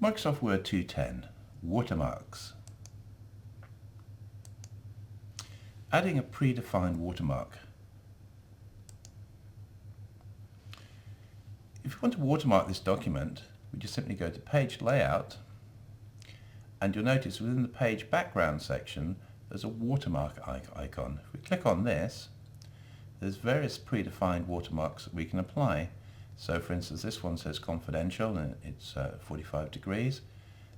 Microsoft Word 210, Watermarks. Adding a predefined watermark. If you want to watermark this document, we just simply go to Page Layout, and you'll notice within the Page Background section there's a watermark icon. If we click on this, there's various predefined watermarks that we can apply. So for instance, this one says confidential and it's 45 degrees.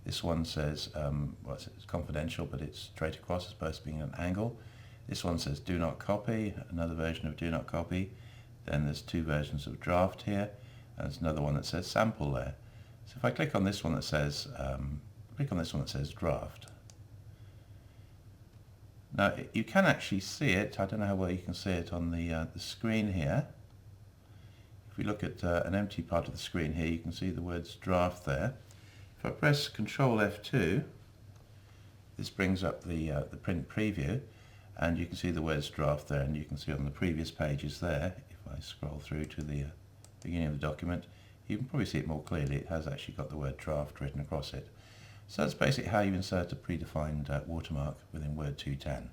This one says, well, it's confidential but it's straight across as opposed to being an angle. This one says do not copy, another version of do not copy. Then there's two versions of draft here, and there's another one that says sample there. So if I click on this one that says, draft. Now you can actually see it. I don't know how well you can see it on the screen here. If we look at an empty part of the screen here, you can see the words draft there. If I press Control F2, this brings up the print preview, and you can see the words draft there, and you can see on the previous pages there. If I scroll through to the beginning of the document, you can probably see it more clearly. It has actually got the word draft written across it. So that's basically how you insert a predefined watermark within Word 210.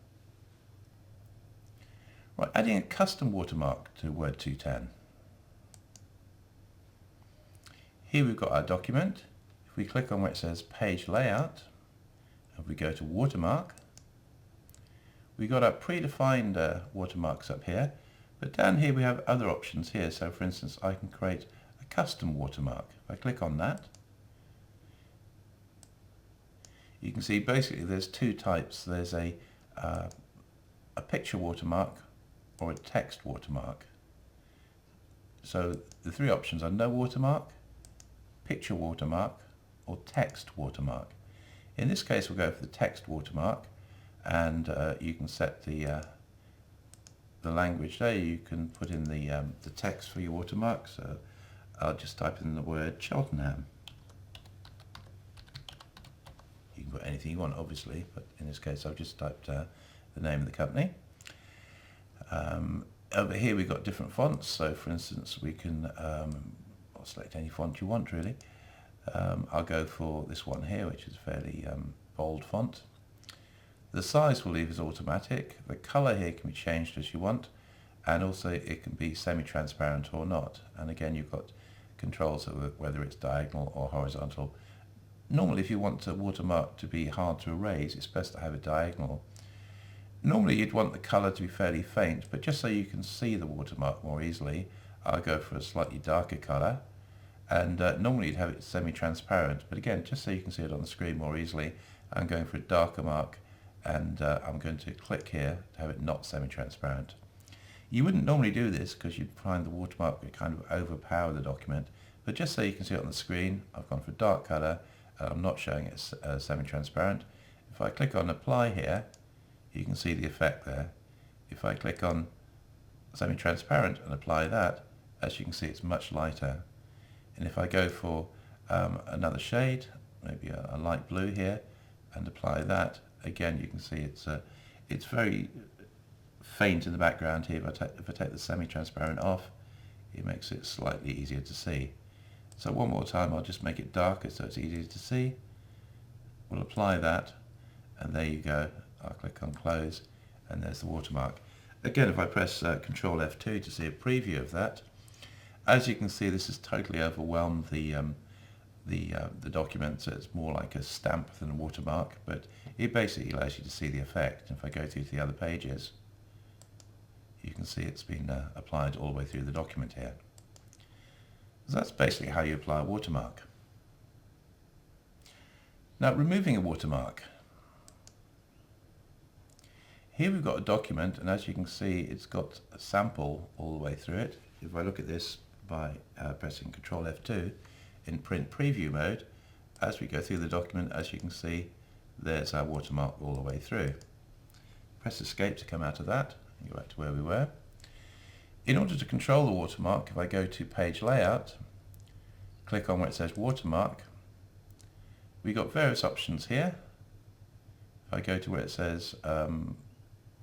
Right, adding a custom watermark to Word 210. Here we've got our document. If we click on where it says Page Layout, and we go to Watermark, we've got our predefined watermarks up here, but down here we have other options here. So for instance, I can create a custom watermark. If I click on that, you can see basically there's two types. There's a picture watermark or a text watermark. So the three options are no watermark, picture watermark, or text watermark. In this case we'll go for the text watermark, and you can set the language there. You can put in the text for your watermark. So I'll just type in the word Cheltenham. You can put anything you want, obviously, but in this case I've just typed the name of the company. Over here we've got different fonts. So for instance, we can select any font you want, really. I'll go for this one here, which is a fairly bold font. The size we'll leave as automatic. The colour here can be changed as you want, and also it can be semi-transparent or not. And again, you've got controls over whether it's diagonal or horizontal. Normally, if you want a watermark to be hard to erase, it's best to have a diagonal. Normally you'd want the colour to be fairly faint, but just so you can see the watermark more easily, I'll go for a slightly darker colour. And normally you'd have it semi-transparent, but again, just so you can see it on the screen more easily, I'm going for a darker mark, and I'm going to click here to have it not semi-transparent. You wouldn't normally do this because you'd find the watermark would kind of overpower the document, but just so you can see it on the screen, I've gone for a dark colour, and I'm not showing it semi-transparent. If I click on Apply here, you can see the effect there. If I click on semi-transparent and apply that, as you can see, it's much lighter. And if I go for another shade, maybe a light blue here, and apply that, again you can see it's very faint in the background here. If I take the semi-transparent off, it makes it slightly easier to see. So one more time, I'll just make it darker so it's easier to see. We'll apply that, and there you go. I'll click on Close, and there's the watermark. Again, if I press Control F2 to see a preview of that, as you can see, this has totally overwhelmed the document, so it's more like a stamp than a watermark, but it basically allows you to see the effect. If I go through to the other pages, you can see it's been applied all the way through the document here. So that's basically how you apply a watermark. Now, removing a watermark. Here we've got a document, and as you can see, it's got a sample all the way through it. If I look at this by pressing Control F2 in print preview mode, as we go through the document, as you can see, there's our watermark all the way through. Press Escape to come out of that and go back to where we were. In order to control the watermark, if I go to Page Layout, click on where it says Watermark, we've got various options here. If I go to where it says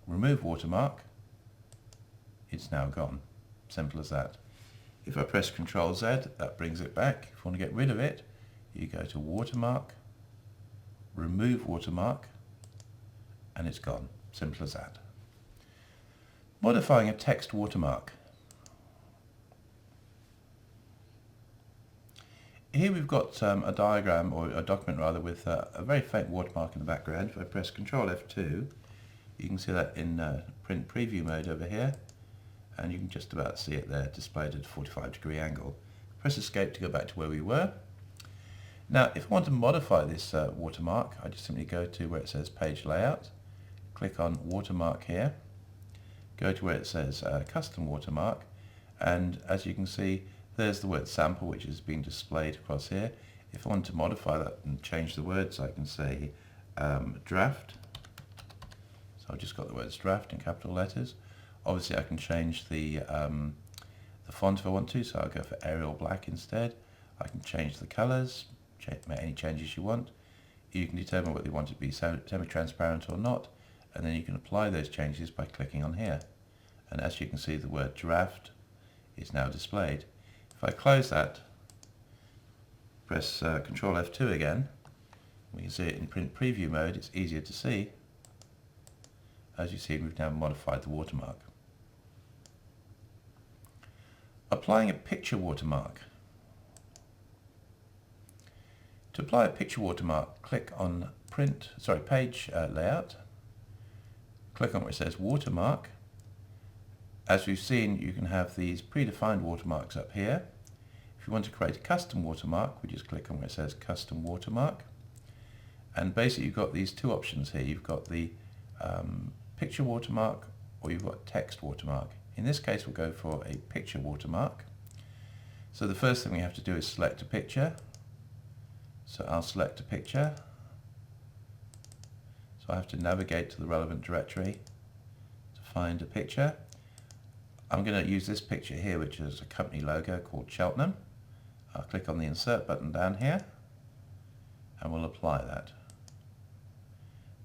Remove Watermark, it's now gone. Simple as that. If I press Ctrl Z, that brings it back. If you want to get rid of it, you go to Watermark, remove Watermark, and it's gone. Simple as that. Modifying a text watermark. Here we've got a diagram, or a document rather, with a very faint watermark in the background. If I press Ctrl F2, you can see that in print preview mode over here, and you can just about see it there displayed at a 45-degree angle. Press Escape to go back to where we were. Now if I want to modify this watermark, I just simply go to where it says Page Layout, click on Watermark here, go to where it says Custom Watermark, and as you can see there's the word sample, which is being displayed across here. If I want to modify that and change the words, I can say draft. So I've just got the words draft in capital letters. Obviously I can change the font if I want to, so I'll go for Arial Black instead. I can change the colours, make any changes you want. You can determine whether you want it to be semi-transparent or not, and then you can apply those changes by clicking on here. And as you can see, the word draft is now displayed. If I close that, press Ctrl F2 again, we can see it in print preview mode. It's easier to see. As you see, we've now modified the watermark. Applying a picture watermark. To apply a picture watermark, click on Page Layout, click on where it says Watermark. As we've seen, you can have these predefined watermarks up here. If you want to create a custom watermark, we just click on where it says Custom Watermark. And basically you've got these two options here. You've got the picture watermark, or you've got text watermark. In this case we'll go for a picture watermark. So the first thing we have to do is select a picture. So I'll select a picture. So I have to navigate to the relevant directory to find a picture. I'm going to use this picture here, which is a company logo called Cheltenham. I'll click on the Insert button down here and we'll apply that.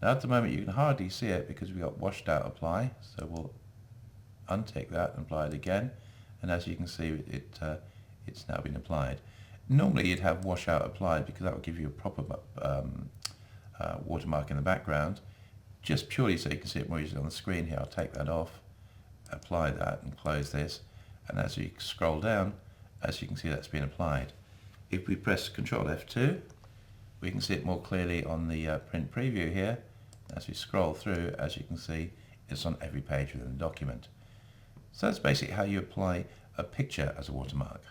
Now at the moment you can hardly see it because we've got washed out apply, so we'll untick that and apply it again, and as you can see it's now been applied. Normally you'd have wash out applied because that would give you a proper watermark in the background. Just purely so you can see it more easily on the screen here, I'll take that off, apply that and close this, and as you scroll down, as you can see that's been applied. If we press Ctrl F2, we can see it more clearly on the print preview here. As we scroll through, as you can see, it's on every page within the document. So that's basically how you apply a picture as a watermark.